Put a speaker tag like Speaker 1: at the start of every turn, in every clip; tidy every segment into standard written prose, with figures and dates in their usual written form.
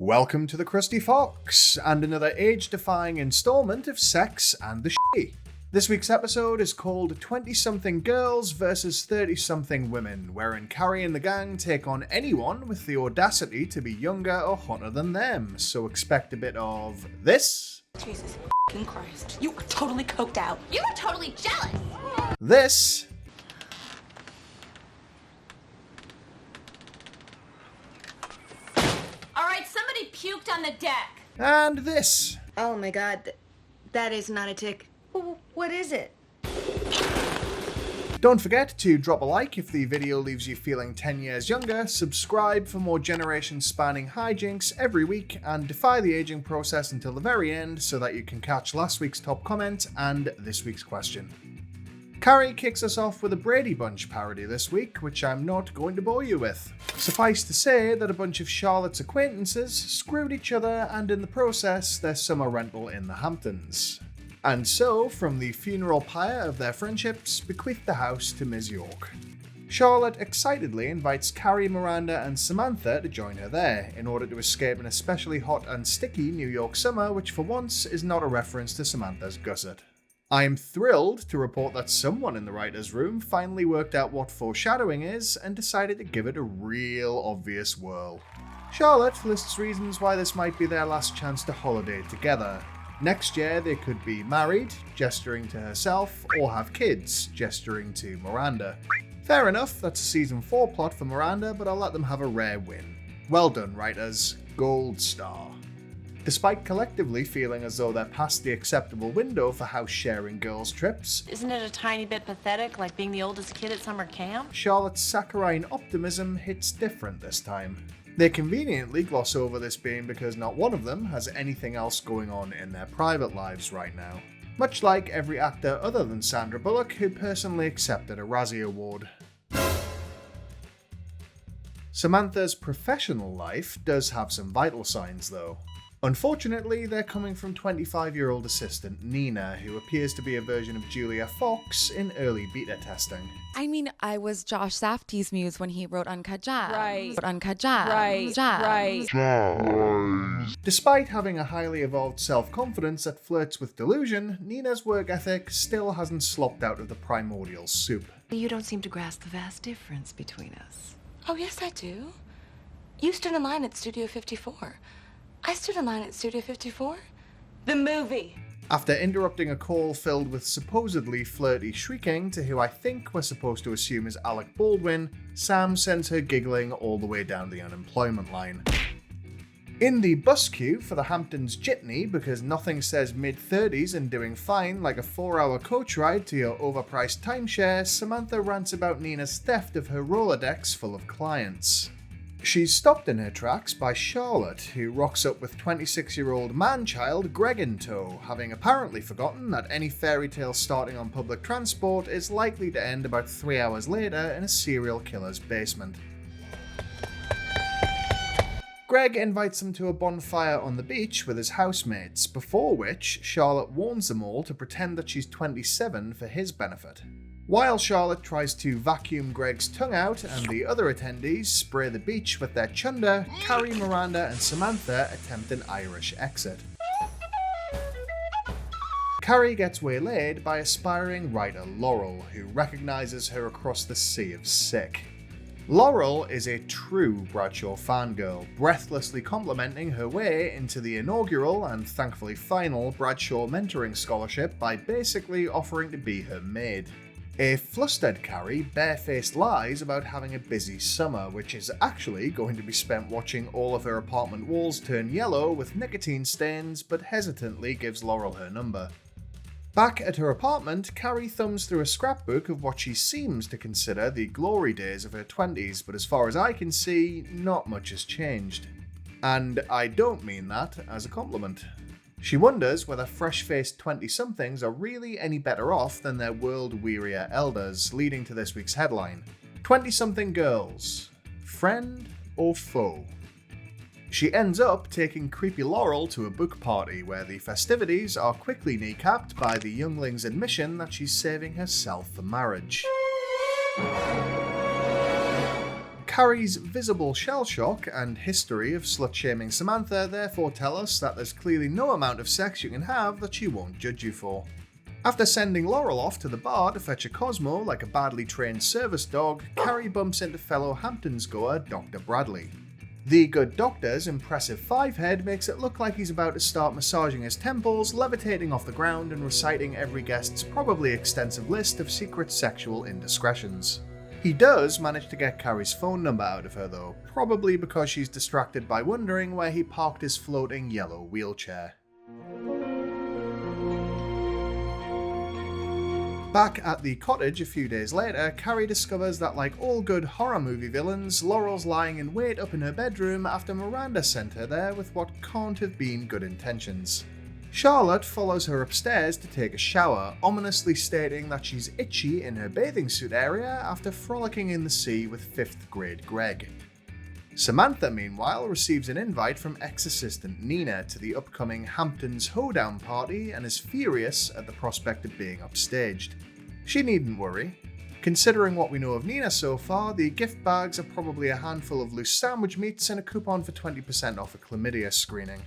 Speaker 1: Welcome to the Krusty Fox, and another age-defying installment of Sex and the Shitty. This week's episode is called Twentysomething Girls vs. Thirtysomething Women, wherein Carrie and the gang take on anyone with the audacity to be younger or hotter than them, so expect a bit of this.
Speaker 2: Jesus f***ing Christ. You are totally coked out. You are totally jealous.
Speaker 1: This.
Speaker 2: Alright, somebody puked on the deck.
Speaker 1: And this.
Speaker 3: Oh my god, that is not a tick. What is it?
Speaker 1: Don't forget to drop a like if the video leaves you feeling 10 years younger, subscribe for more generation-spanning hijinks every week, and defy the aging process until the very end so that you can catch last week's top comment and this week's question. Carrie kicks us off with a Brady Bunch parody this week, which I'm not going to bore you with. Suffice to say that a bunch of Charlotte's acquaintances screwed each other, and in the process, their summer rental in the Hamptons. And so, from the funeral pyre of their friendships, bequeath the house to Ms. York. Charlotte excitedly invites Carrie, Miranda, and Samantha to join her there, in order to escape an especially hot and sticky New York summer, which for once is not a reference to Samantha's gusset. I am thrilled to report that someone in the writer's room finally worked out what foreshadowing is and decided to give it a real obvious whirl. Charlotte lists reasons why this might be their last chance to holiday together. Next year they could be married, gesturing to herself, or have kids, gesturing to Miranda. Fair enough, that's a season 4 plot for Miranda, but I'll let them have a rare win. Well done, writers. Gold star. Despite collectively feeling as though they're past the acceptable window for house sharing girls' trips,
Speaker 4: isn't it a tiny bit pathetic, like being the oldest kid at summer camp?
Speaker 1: Charlotte's saccharine optimism hits different this time. They conveniently gloss over this being because not one of them has anything else going on in their private lives right now. Much like every actor other than Sandra Bullock who personally accepted a Razzie Award. Samantha's professional life does have some vital signs though. Unfortunately, they're coming from 25-year-old assistant Nina, who appears to be a version of Julia Fox in early beta testing.
Speaker 5: I mean, I was Josh Safdie's muse when he wrote Uncut Gems.
Speaker 6: Right.
Speaker 5: Uncut Gems.
Speaker 6: Right.
Speaker 5: Gems.
Speaker 6: Right.
Speaker 1: Despite having a highly evolved self-confidence that flirts with delusion, Nina's work ethic still hasn't slopped out of the primordial soup.
Speaker 7: You don't seem to grasp the vast difference between us.
Speaker 2: Oh, yes, I do. You stood in line at Studio 54. I stood in line at Studio 54. The movie.
Speaker 1: After interrupting a call filled with supposedly flirty shrieking to who I think we're supposed to assume is Alec Baldwin, Sam sends her giggling all the way down the unemployment line. In the bus queue for the Hamptons jitney, because nothing says mid-30s and doing fine like a 4-hour coach ride to your overpriced timeshare, Samantha rants about Nina's theft of her Rolodex full of clients. She's stopped in her tracks by Charlotte, who rocks up with 26-year-old man-child Greg in tow, having apparently forgotten that any fairy tale starting on public transport is likely to end about 3 hours later in a serial killer's basement. Greg invites them to a bonfire on the beach with his housemates, before which Charlotte warns them all to pretend that she's 27 for his benefit. While Charlotte tries to vacuum Greg's tongue out and the other attendees spray the beach with their chunder, Carrie, Miranda, and Samantha attempt an Irish exit. Carrie gets waylaid by aspiring writer Laurel, who recognizes her across the sea of sick. Laurel is a true Bradshaw fangirl, breathlessly complimenting her way into the inaugural and thankfully final Bradshaw mentoring scholarship by basically offering to be her maid. A flustered Carrie barefaced lies about having a busy summer, which is actually going to be spent watching all of her apartment walls turn yellow with nicotine stains, but hesitantly gives Laurel her number. Back at her apartment, Carrie thumbs through a scrapbook of what she seems to consider the glory days of her 20s, but as far as I can see, not much has changed. And I don't mean that as a compliment. She wonders whether fresh-faced 20-somethings are really any better off than their world-wearier elders, leading to this week's headline: 20-something girls, friend or foe? She ends up taking creepy Laurel to a book party where the festivities are quickly kneecapped by the youngling's admission that she's saving herself for marriage. Carrie's visible shell shock and history of slut-shaming Samantha therefore tell us that there's clearly no amount of sex you can have that she won't judge you for. After sending Laurel off to the bar to fetch a Cosmo like a badly trained service dog, Carrie bumps into fellow Hamptons goer Dr. Bradley. The good doctor's impressive 5-head makes it look like he's about to start massaging his temples, levitating off the ground and reciting every guest's probably extensive list of secret sexual indiscretions. He does manage to get Carrie's phone number out of her though, probably because she's distracted by wondering where he parked his floating yellow wheelchair. Back at the cottage a few days later, Carrie discovers that like all good horror movie villains, Laurel's lying in wait up in her bedroom after Miranda sent her there with what can't have been good intentions. Charlotte follows her upstairs to take a shower, ominously stating that she's itchy in her bathing suit area after frolicking in the sea with 5th grade Greg. Samantha, meanwhile, receives an invite from ex-assistant Nina to the upcoming Hamptons hoedown party and is furious at the prospect of being upstaged. She needn't worry. Considering what we know of Nina so far, the gift bags are probably a handful of loose sandwich meats and a coupon for 20% off a chlamydia screening.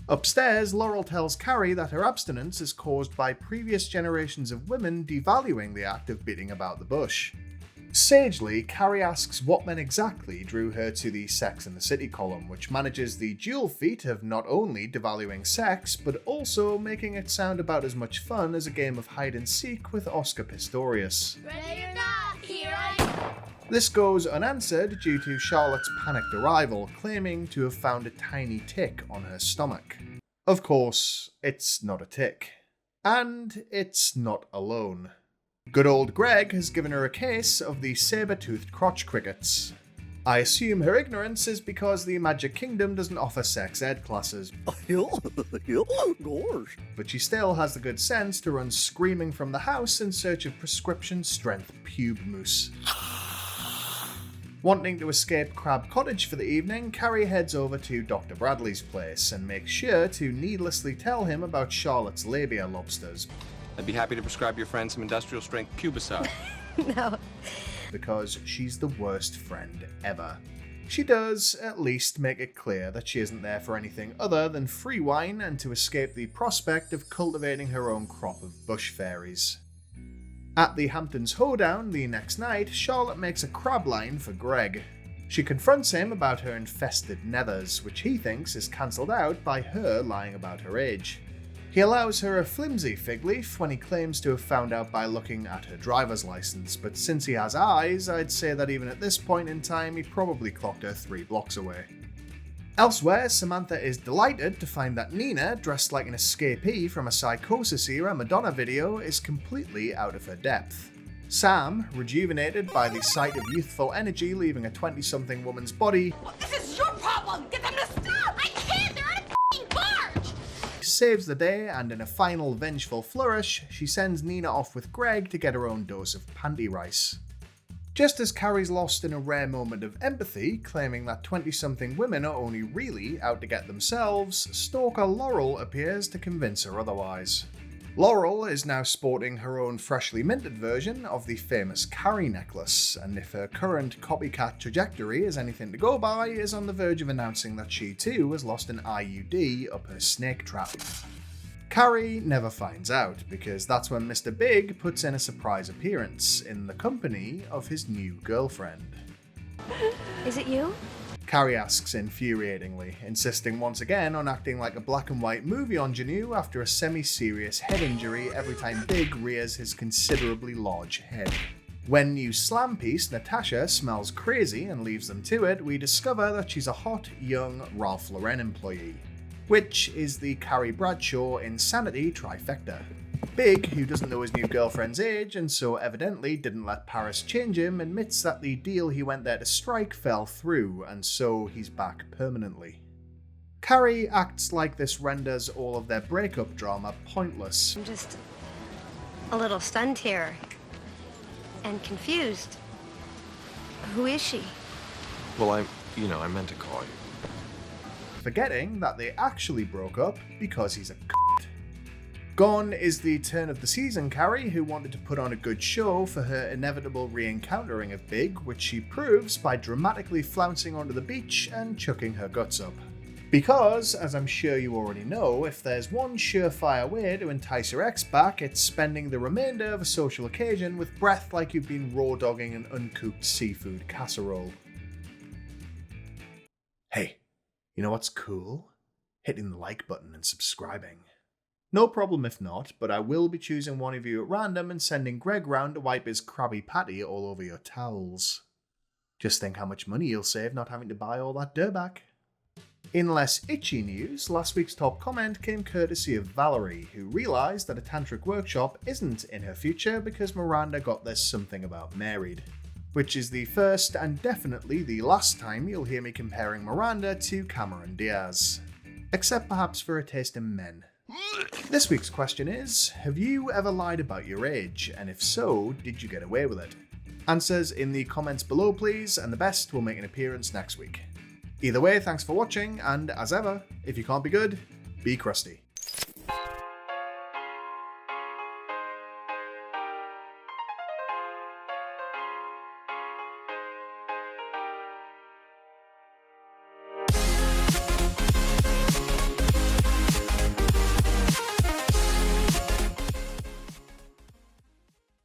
Speaker 1: Upstairs, Laurel tells Carrie that her abstinence is caused by previous generations of women devaluing the act of beating about the bush. Sagely, Carrie asks what men exactly drew her to the Sex and the City column, which manages the dual feat of not only devaluing sex, but also making it sound about as much fun as a game of hide-and-seek with Oscar Pistorius.
Speaker 6: Ready or not, here I am.
Speaker 1: This goes unanswered due to Charlotte's panicked arrival, claiming to have found a tiny tick on her stomach. Of course, it's not a tick. And it's not alone. Good old Greg has given her a case of the saber-toothed crotch crickets. I assume her ignorance is because the Magic Kingdom doesn't offer sex ed classes. But she still has the good sense to run screaming from the house in search of prescription-strength pube mousse. Wanting to escape Crab Cottage for the evening, Carrie heads over to Dr. Bradley's place and makes sure to needlessly tell him about Charlotte's labia lobsters.
Speaker 8: I'd be happy to prescribe your friend some industrial-strength pubicide.
Speaker 3: No.
Speaker 1: Because she's the worst friend ever. She does, at least, make it clear that she isn't there for anything other than free wine and to escape the prospect of cultivating her own crop of bush fairies. At the Hamptons hoedown the next night, Charlotte makes a crab line for Greg. She confronts him about her infested nethers, which he thinks is cancelled out by her lying about her age. He allows her a flimsy fig leaf when he claims to have found out by looking at her driver's license, but since he has eyes, I'd say that even at this point in time he probably clocked her 3 blocks away. Elsewhere, Samantha is delighted to find that Nina, dressed like an escapee from a Psychosis-era Madonna video, is completely out of her depth. Sam, rejuvenated by the sight of youthful energy leaving a 20-something woman's body,
Speaker 6: This is your problem. Get them to stop. I can't. They're on a f***ing barge.
Speaker 1: saves the day, and in a final vengeful flourish, she sends Nina off with Greg to get her own dose of panty rice. Just as Carrie's lost in a rare moment of empathy, claiming that 20-something women are only really out to get themselves, stalker Laurel appears to convince her otherwise. Laurel is now sporting her own freshly minted version of the famous Carrie necklace, and if her current copycat trajectory is anything to go by, is on the verge of announcing that she too has lost an IUD up her snake trap. Carrie never finds out, because that's when Mr. Big puts in a surprise appearance in the company of his new girlfriend.
Speaker 3: Is it you?
Speaker 1: Carrie asks infuriatingly, insisting once again on acting like a black and white movie ingenue after a semi-serious head injury every time Big rears his considerably large head. When new slam piece Natasha smells crazy and leaves them to it, we discover that she's a hot, young Ralph Lauren employee, which is the Carrie Bradshaw insanity trifecta. Big, who doesn't know his new girlfriend's age and so evidently didn't let Paris change him, admits that the deal he went there to strike fell through, and so he's back permanently. Carrie acts like this renders all of their breakup drama pointless.
Speaker 3: I'm just a little stunned here. And confused. Who is she?
Speaker 8: Well, I meant to call you.
Speaker 1: Forgetting that they actually broke up because he's a c***. Gone is the turn of the season Carrie, who wanted to put on a good show for her inevitable re-encountering of Big, which she proves by dramatically flouncing onto the beach and chucking her guts up. Because, as I'm sure you already know, if there's one surefire way to entice your ex back, it's spending the remainder of a social occasion with breath like you've been raw dogging an uncooked seafood casserole. Hey, you know what's cool? Hitting the like button and subscribing. No problem if not, but I will be choosing one of you at random and sending Greg round to wipe his Krabby Patty all over your towels. Just think how much money you'll save not having to buy all that dough back. In less itchy news, last week's top comment came courtesy of Valerie, who realised that a tantric workshop isn't in her future because Miranda got this something about married. Which is the first and definitely the last time you'll hear me comparing Miranda to Cameron Diaz. Except perhaps for a taste in men. This week's question is, have you ever lied about your age, and if so, did you get away with it? Answers in the comments below please, and the best will make an appearance next week. Either way, thanks for watching, and as ever, if you can't be good, be crusty.